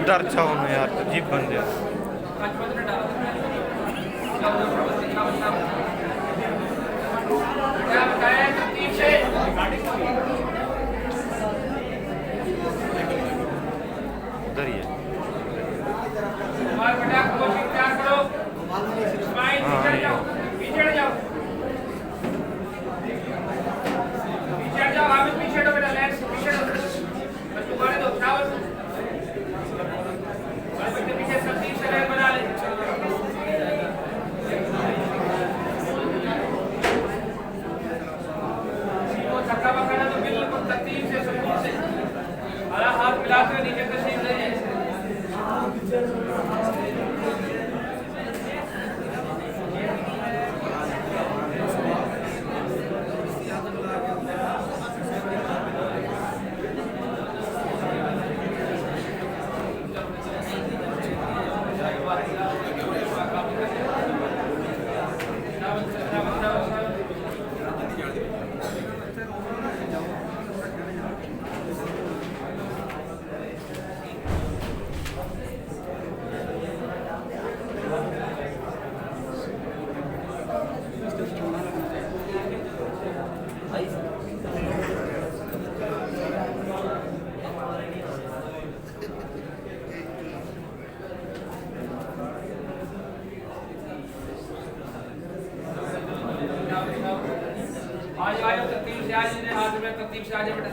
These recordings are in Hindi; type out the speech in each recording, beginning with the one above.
डर जाओ मैं यार, अजीब बंदे हो। उधर ही है। हाथ मिलाते हुए नीचे तशरीफ ले जाए। आज आयो तरतीब से आज ने हाथ में तरतीब से आज बेटा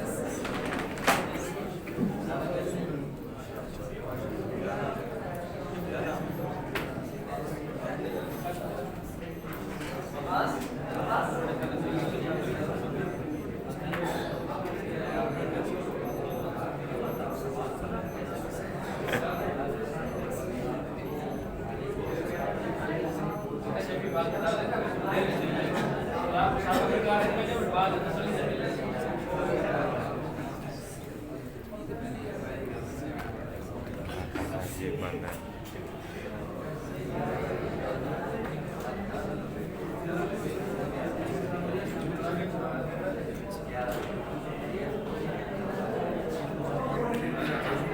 ये बंदा है।